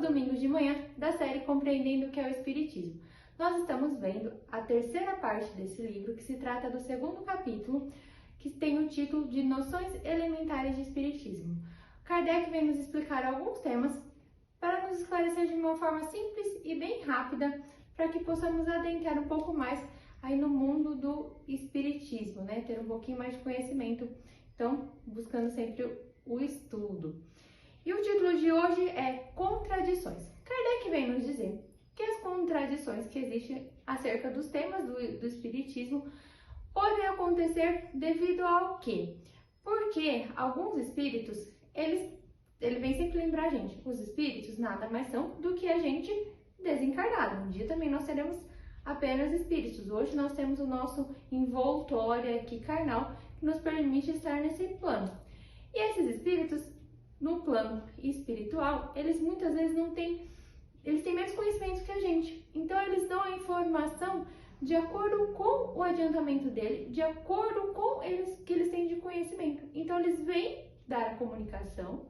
domingos de manhã da série Compreendendo o que é o Espiritismo. Nós estamos vendo a terceira parte desse livro, que se trata do segundo capítulo, que tem o título de Noções Elementares de Espiritismo. Kardec vem nos explicar alguns temas para nos esclarecer de uma forma simples e bem rápida, para que possamos adentrar um pouco mais aí no mundo do Espiritismo, né? Ter um pouquinho mais de conhecimento, então buscando sempre o estudo. E o título de hoje é Contradições. Kardec vem nos dizer que as contradições que existem acerca dos temas do Espiritismo podem acontecer devido ao quê? Porque alguns espíritos, ele vem sempre lembrar a gente, os espíritos nada mais são do que a gente desencarnado. Um dia também nós seremos apenas espíritos. Hoje nós temos o nosso envoltório aqui carnal que nos permite estar nesse plano. E esses espíritos, no plano espiritual, eles muitas vezes eles têm menos conhecimento que a gente. Então eles dão a informação de acordo com o adiantamento dele, de acordo com que eles têm de conhecimento. Então eles vêm dar a comunicação,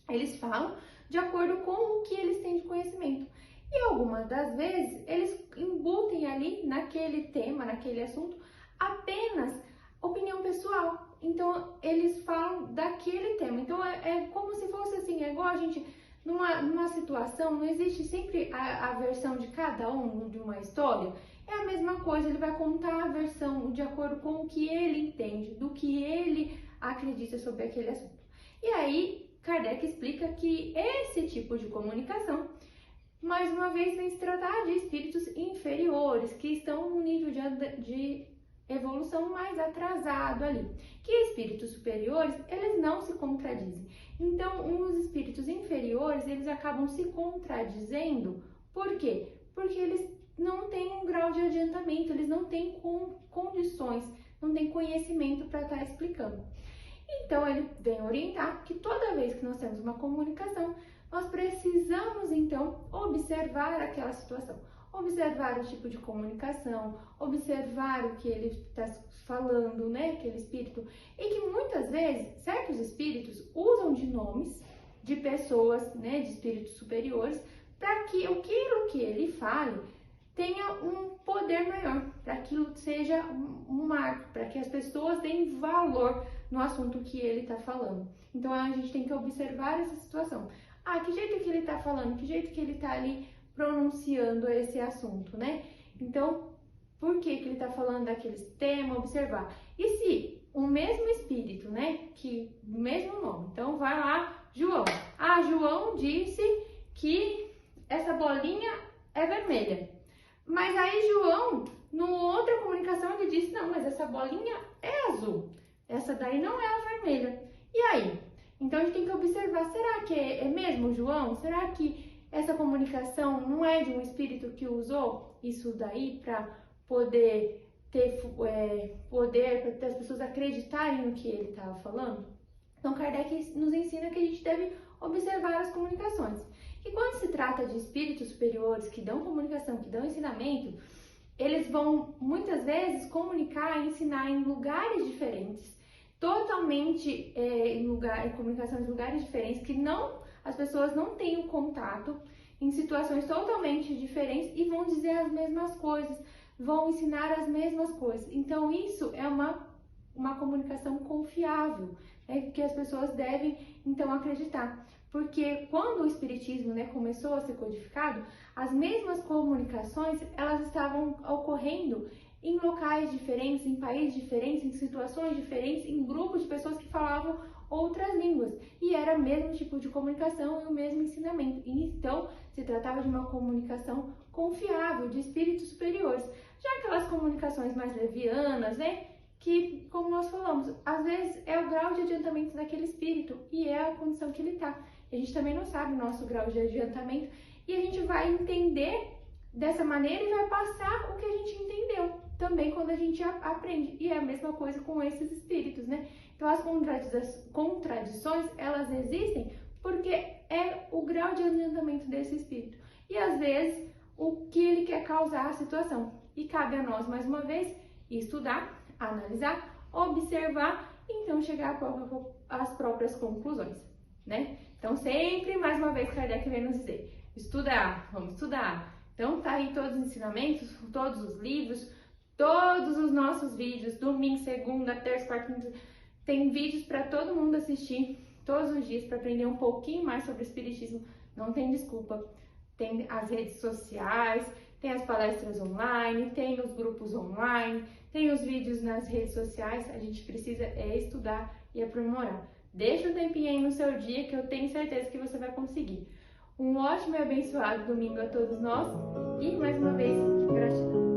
eles falam de acordo com o que eles têm de conhecimento. E algumas das vezes eles embutem ali naquele tema, naquele assunto, apenas opinião pessoal. Então eles falam daquele tema. Então é como se fosse assim, é igual a gente, numa situação, não existe sempre a versão de cada um de uma história. É a mesma coisa, ele vai contar a versão de acordo com o que ele entende, do que ele acredita sobre aquele assunto. E aí, Kardec explica que esse tipo de comunicação, mais uma vez, vem se tratar de espíritos inferiores, que estão num nível de evolução mais atrasado ali. Que espíritos superiores, eles não se contradizem. Então, os espíritos inferiores, eles acabam se contradizendo. Por quê? Porque eles não têm um grau de adiantamento, eles não têm condições, não têm conhecimento para estar explicando. Então, ele vem orientar que toda vez que nós temos uma comunicação, nós precisamos, então, observar aquela situação, observar o tipo de comunicação, observar o que ele está falando, né, aquele espírito, e que muitas vezes certos espíritos usam de nomes de pessoas, né, de espíritos superiores, para que aquilo que ele fale tenha um poder maior, para que aquilo seja um marco, para que as pessoas deem valor no assunto que ele está falando. Então a gente tem que observar essa situação. Ah, que jeito que ele está falando, que jeito que ele está ali pronunciando esse assunto, né? Então, por que ele está falando daqueles temas? Observar. E se o mesmo espírito, né, que o mesmo nome, então vai lá, João. Ah, João disse que essa bolinha é vermelha. Mas aí João, numa outra comunicação, ele disse, não, mas essa bolinha é azul. Essa daí não é a vermelha. E aí? Então a gente tem que observar, será que é mesmo João? Será que essa comunicação não é de um espírito que usou isso daí para poder ter poder, para as pessoas acreditarem no que ele estava falando? Então Kardec nos ensina que a gente deve observar as comunicações. E quando se trata de espíritos superiores que dão comunicação, que dão ensinamento, eles vão muitas vezes comunicar e ensinar em lugares diferentes, totalmente em comunicação em lugares diferentes, que as pessoas não têm o contato, em situações totalmente diferentes, e vão dizer as mesmas coisas, vão ensinar as mesmas coisas. Então isso é uma comunicação confiável, né, que as pessoas devem então acreditar. Porque quando o Espiritismo, né, começou a ser codificado, as mesmas comunicações, elas estavam ocorrendo em locais diferentes, em países diferentes, em situações diferentes, em grupos de pessoas que falavam outras línguas. E era o mesmo tipo de comunicação e o mesmo ensinamento. E então, se tratava de uma comunicação confiável, de espíritos superiores. Já aquelas comunicações mais levianas, né, que, como nós falamos, às vezes é o grau de adiantamento daquele espírito e é a condição que ele está. A gente também não sabe o nosso grau de adiantamento e a gente vai entender dessa maneira e vai passar o que a gente entendeu também quando a gente aprende. E é a mesma coisa com esses espíritos, né? Então as contradições, elas existem porque é o grau de adiantamento desse espírito. E às vezes o que ele quer causar a situação. E cabe a nós, mais uma vez, estudar, analisar, observar e então chegar às próprias conclusões, né? Então sempre, mais uma vez, Kardec vem nos dizer, Estudar, vamos estudar. Então tá aí todos os ensinamentos, todos os livros, todos os nossos vídeos, domingo, segunda, terça, quarta, quinta, tem vídeos para todo mundo assistir todos os dias para aprender um pouquinho mais sobre o espiritismo. Não tem desculpa. Tem as redes sociais, tem as palestras online, tem os grupos online, tem os vídeos nas redes sociais. A gente precisa estudar e aprimorar. Deixa um tempinho aí no seu dia que eu tenho certeza que você vai conseguir. Um ótimo e abençoado domingo a todos nós e, mais uma vez, gratidão.